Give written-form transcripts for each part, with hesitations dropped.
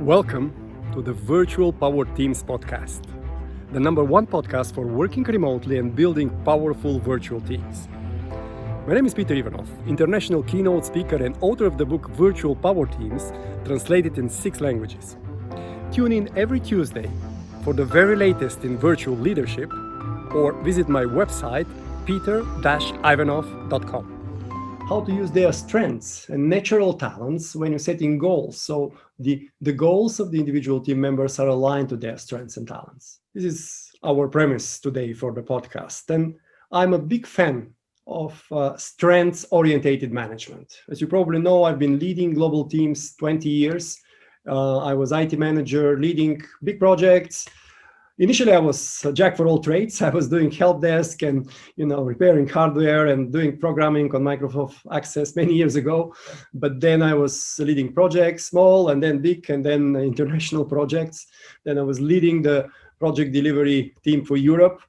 Welcome to the Virtual Power Teams podcast, the #1 podcast for working remotely and building powerful virtual teams. My name is Peter Ivanov, international keynote speaker and author of the book Virtual Power Teams, translated in 6 languages. Tune in every Tuesday for the very latest in virtual leadership, or visit my website peter-ivanov.com. How to use their strengths and natural talents when you're setting goals. So the goals of the individual team members are aligned to their strengths and talents. This is our premise today for the podcast. And I'm a big fan of strengths-orientated management. As you probably know, I've been leading global teams 20 years. I was IT manager, leading big projects. Initially, I was a jack for all trades. I was doing help desk and repairing hardware and doing programming on Microsoft Access many years ago. But then I was leading projects, small and then big, and then international projects. Then I was leading the project delivery team for Europe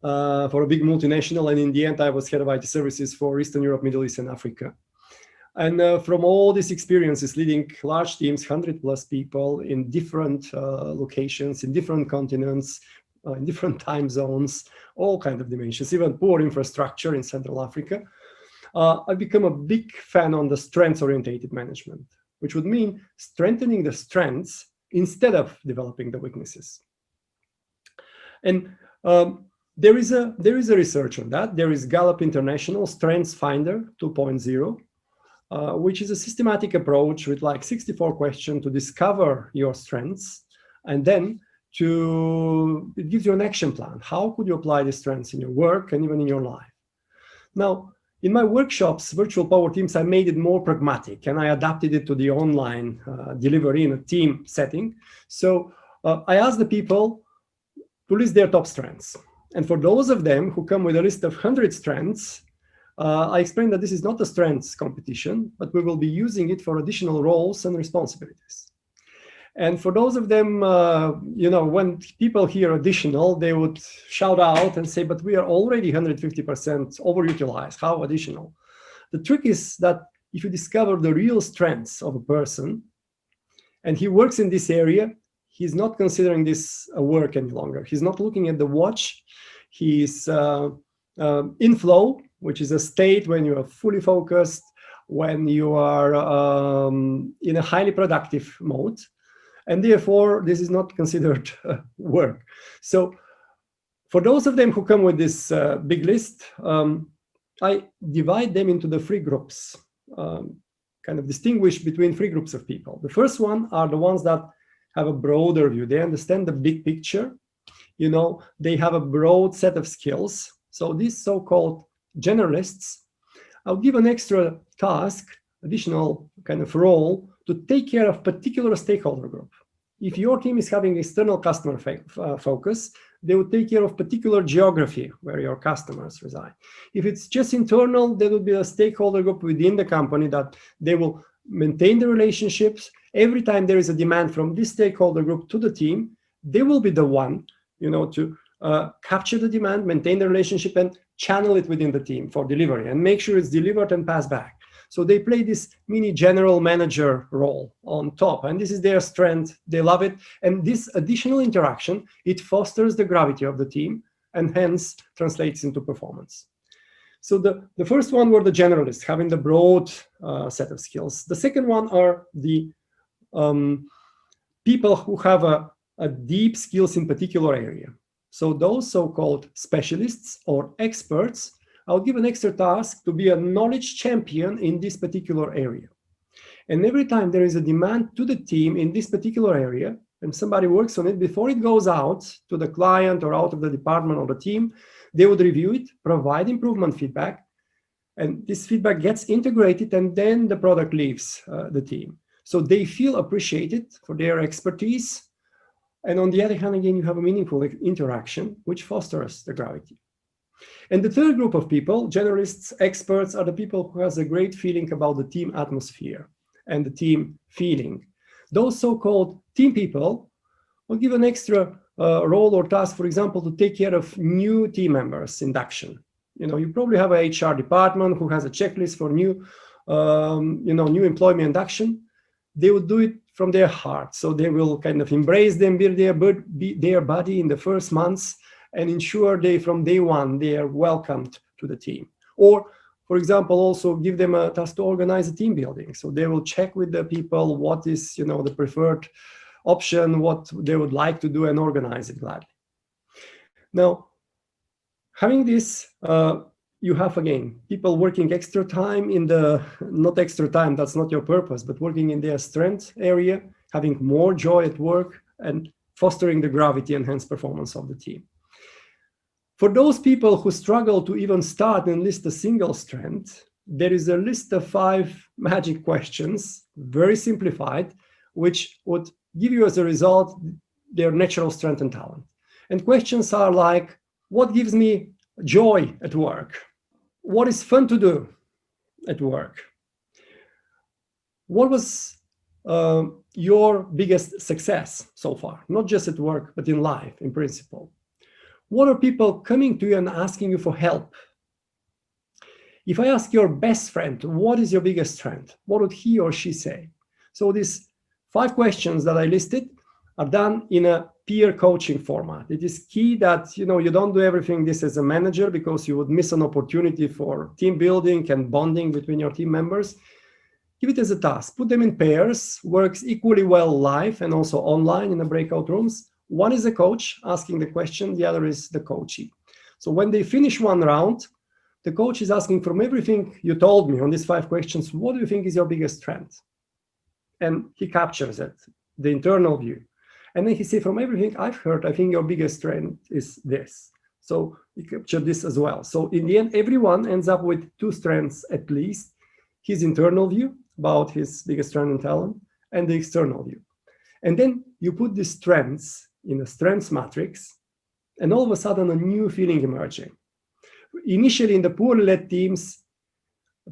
for a big multinational. And in the end, I was head of IT services for Eastern Europe, Middle East, and Africa. And from all these experiences, leading large teams, 100+ people in different locations, in different continents, in different time zones, all kinds of dimensions, even poor infrastructure in Central Africa, I've become a big fan on the strengths-orientated management, which would mean strengthening the strengths instead of developing the weaknesses. And there is a research on that. There is Gallup International Strengths Finder 2.0. Which is a systematic approach with like 64 questions to discover your strengths, and then it gives you an action plan. How could you apply these strengths in your work and even in your life? Now, in my workshops, Virtual Power Teams, I made it more pragmatic and I adapted it to the online delivery in a team setting. So I asked the people to list their top strengths. And for those of them who come with a list of 100 strengths, I explained that this is not a strengths competition, but we will be using it for additional roles and responsibilities. And for those of them, when people hear additional, they would shout out and say, but we are already 150% overutilized. How additional? The trick is that if you discover the real strengths of a person, and he works in this area, he's not considering this a work any longer. He's not looking at the watch. He's in flow, which is a state when you are fully focused, when you are in a highly productive mode. And therefore, this is not considered work. So for those of them who come with this big list, I divide them into the 3 groups, kind of distinguish between 3 groups of people. The first one are the ones that have a broader view. They understand the big picture. They have a broad set of skills. So these so-called generalists, I'll give an extra task, additional kind of role to take care of particular stakeholder group. If your team is having external customer focus, they will take care of particular geography where your customers reside. If it's just internal, there will be a stakeholder group within the company that they will maintain the relationships. Every time there is a demand from this stakeholder group to the team, they will be the one, to capture the demand, maintain the relationship, and channel it within the team for delivery and make sure it's delivered and passed back. So they play this mini general manager role on top, and this is their strength. They love it. And this additional interaction, it fosters the gravity of the team and hence translates into performance. So the first one were the generalists, having the broad set of skills. The second one are the people who have a deep skills in particular area. So those so-called specialists or experts, I'll give an extra task to be a knowledge champion in this particular area. And every time there is a demand to the team in this particular area, and somebody works on it, before it goes out to the client or out of the department or the team, they would review it, provide improvement feedback, and this feedback gets integrated, and then the product leaves the team. So they feel appreciated for their expertise. And on the other hand, again, you have a meaningful interaction, which fosters the gravity. And the third group of people, generalists, experts, are the people who has a great feeling about the team atmosphere and the team feeling. Those so-called team people will give an extra role or task, for example, to take care of new team members induction. You probably have a HR department who has a checklist for new employee induction. they would do it from their heart. So they will kind of embrace them, build their body in the first months, and ensure they, from day one, they are welcomed to the team. Or, for example, also give them a task to organize a team building. So they will check with the people what is, the preferred option, what they would like to do, and organize it gladly. Now, having this, you have, again, people working extra time in the, not extra time, that's not your purpose, but working in their strength area, having more joy at work, and fostering the gravity and hence performance of the team. For those people who struggle to even start and list a single strength, there is a list of 5 magic questions, very simplified, which would give you as a result their natural strength and talent. And questions are like, what gives me joy at work? What is fun to do at work? What was your biggest success so far? Not just at work, but in life, in principle. What are people coming to you and asking you for help? If I ask your best friend, what is your biggest strength? What would he or she say? So these 5 questions that I listed are done in a peer coaching format. It is key that you don't do everything this as a manager, because you would miss an opportunity for team building and bonding between your team members. Give it as a task. Put them in pairs. Works equally well live and also online in the breakout rooms. One is a coach asking the question, the other is the coachee. So when they finish one round, the coach is asking, from everything you told me on these 5 questions, what do you think is your biggest strength? And he captures it, the internal view. And then he says, from everything I've heard, I think your biggest strength is this. So he captured this as well. So in the end, everyone ends up with 2 strengths at least: his internal view about his biggest strength and talent, and the external view. And then you put these strengths in a strengths matrix, and all of a sudden a new feeling emerging. Initially in the poorly led teams,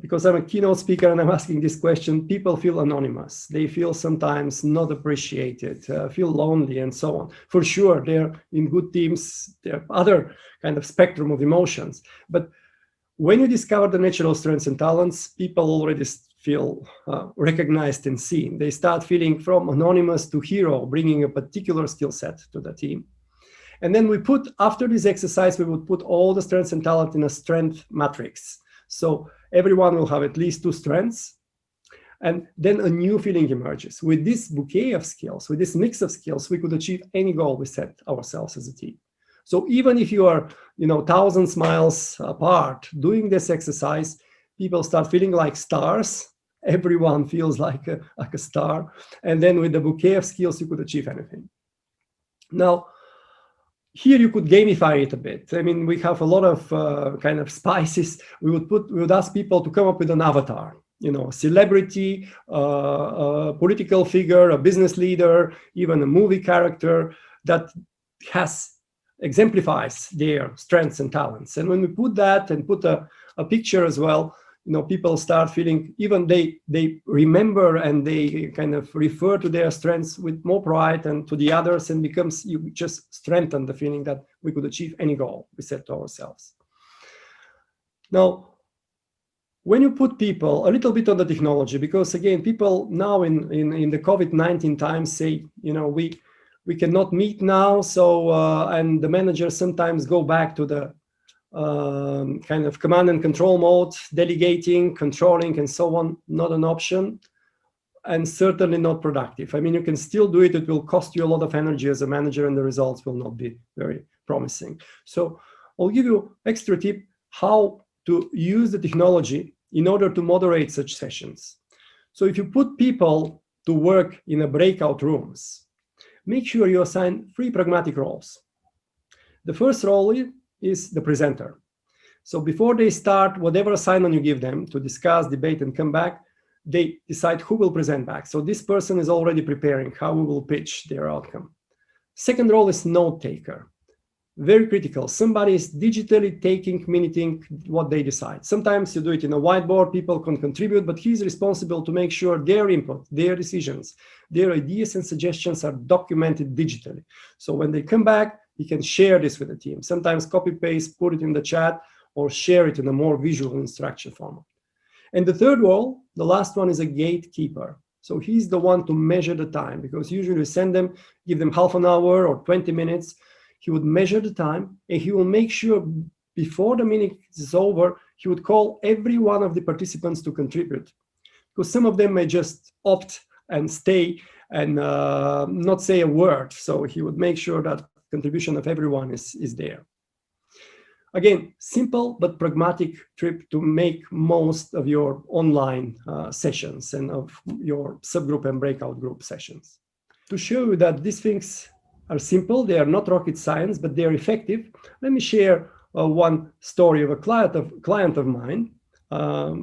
because I'm a keynote speaker and I'm asking this question, people feel anonymous. They feel sometimes not appreciated, feel lonely, and so on. For sure, they're in good teams, there are other kind of spectrum of emotions. But when you discover the natural strengths and talents, people already feel recognized and seen. They start feeling from anonymous to hero, bringing a particular skill set to the team. And then we put, after this exercise, we would put all the strengths and talent in a strength matrix. So everyone will have at least 2 strengths. And then a new feeling emerges. With this bouquet of skills, with this mix of skills, we could achieve any goal we set ourselves as a team. So even if you are, thousands miles apart doing this exercise, people start feeling like stars. Everyone feels like a star. And then with the bouquet of skills, you could achieve anything. Now, here you could gamify it a bit. I mean, we have a lot of kind of spices. We would ask people to come up with an avatar, celebrity, a political figure, a business leader, even a movie character that exemplifies their strengths and talents. And when we put that and put a picture as well, people start feeling, even they remember and they kind of refer to their strengths with more pride and to the others, and you just strengthen the feeling that we could achieve any goal we set to ourselves. Now, when you put people a little bit on the technology, because again, people now in the COVID-19 times say, we cannot meet now, so and the managers sometimes go back to the kind of command and control mode, delegating, controlling, and so on, not an option, and certainly not productive. I mean, you can still do it. It will cost you a lot of energy as a manager, and the results will not be very promising. So I'll give you extra tip how to use the technology in order to moderate such sessions. So if you put people to work in a breakout rooms, make sure you assign 3 pragmatic roles. The first role is the presenter. So before they start, whatever assignment you give them to discuss, debate, and come back, they decide who will present back. So this person is already preparing how we will pitch their outcome. Second role is note taker. Very critical. Somebody is digitally minuting what they decide. Sometimes you do it in a whiteboard, people can contribute, but he's responsible to make sure their input, their decisions, their ideas and suggestions are documented digitally. So when they come back, he can share this with the team. Sometimes copy paste, put it in the chat, or share it in a more visual instruction format. And the third role, the last one, is a gatekeeper. So he's the one to measure the time, because usually you send them, give them half an hour or 20 minutes. He would measure the time, and he will make sure before the minute is over, he would call every one of the participants to contribute. Because some of them may just opt and stay and not say a word. So he would make sure that contribution of everyone is there. Again, simple but pragmatic trip to make most of your online sessions and of your subgroup and breakout group sessions. To show you that these things are simple, they are not rocket science, but they are effective, let me share one story of a client of mine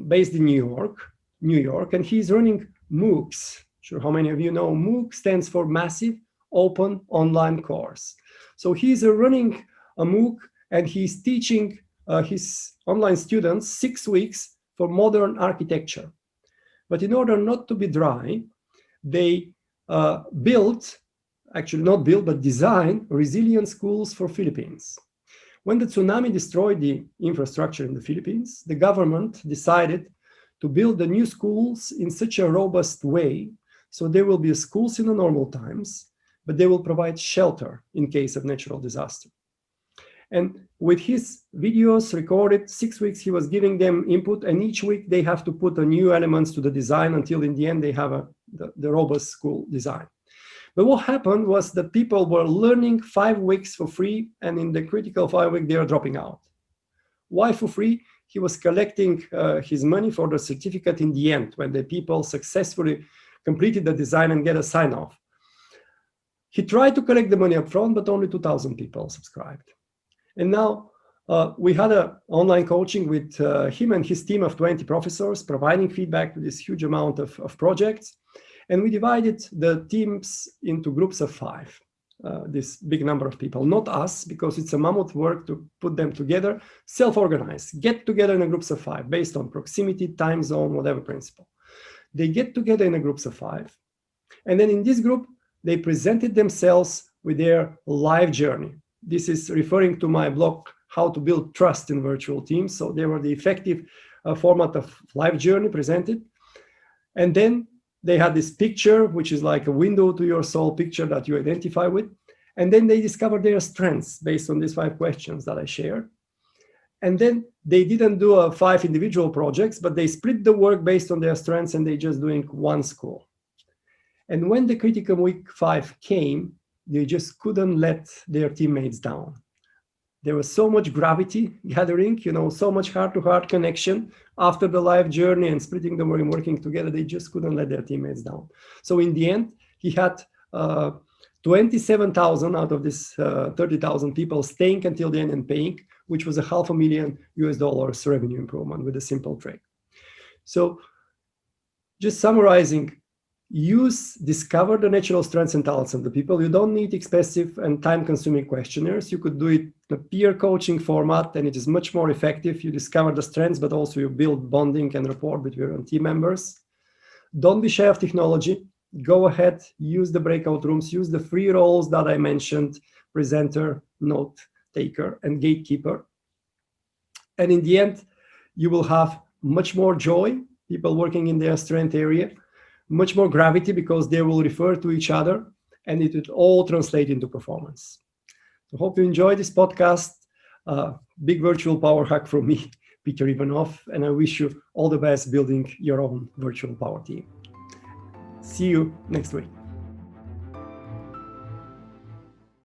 based in New York, and he's running MOOCs. Sure, how many of you know MOOC stands for Massive Open Online Course. So he's running a MOOC, and he's teaching his online students 6 weeks for modern architecture. But in order not to be dry, they designed resilient schools for Philippines. When the tsunami destroyed the infrastructure in the Philippines, the government decided to build the new schools in such a robust way, so there will be schools in the normal times, but they will provide shelter in case of natural disaster. And with his videos recorded 6 weeks, he was giving them input, and each week they have to put a new elements to the design until in the end they have the robust school design. But what happened was that people were learning 5 weeks for free, and in the critical 5 weeks, they are dropping out. Why for free? He was collecting his money for the certificate in the end, when the people successfully completed the design and get a sign-off. He tried to collect the money up front, but only 2,000 people subscribed. And now we had an online coaching with him and his team of 20 professors, providing feedback to this huge amount of projects. And we divided the teams into groups of 5, this big number of people, not us, because it's a mammoth work to put them together, self-organized, get together in a groups of 5 based on proximity, time zone, whatever principle. They get together in a groups of 5. And then in this group, they presented themselves with their life journey. This is referring to my blog, How to Build Trust in Virtual Teams. So they were the effective format of life journey presented. And then they had this picture, which is like a window to your soul picture that you identify with. And then they discovered their strengths based on these 5 questions that I shared. And then they didn't do 5 individual projects, but they split the work based on their strengths, and they just doing one school. And when the critical week 5 came, they just couldn't let their teammates down. There was so much gravity gathering, so much heart-to-heart connection after the life journey and splitting the work and working together. They just couldn't let their teammates down. So in the end, he had 27,000 out of this 30,000 people staying until the end and paying, which was $500,000 revenue improvement with a simple trick. So just summarizing, discover the natural strengths and talents of the people. You don't need expensive and time-consuming questionnaires. You could do it in a peer coaching format, and it is much more effective. You discover the strengths, but also you build bonding and rapport between your team members. Don't be shy of technology. Go ahead, use the breakout rooms, use the 3 roles that I mentioned: presenter, note taker, and gatekeeper. And in the end, you will have much more joy, people working in their strength area, much more gravity because they will refer to each other, and it will all translate into performance. I hope you enjoy this podcast. Big virtual power hack from me, Peter Ivanov, and I wish you all the best building your own virtual power team. See you next week.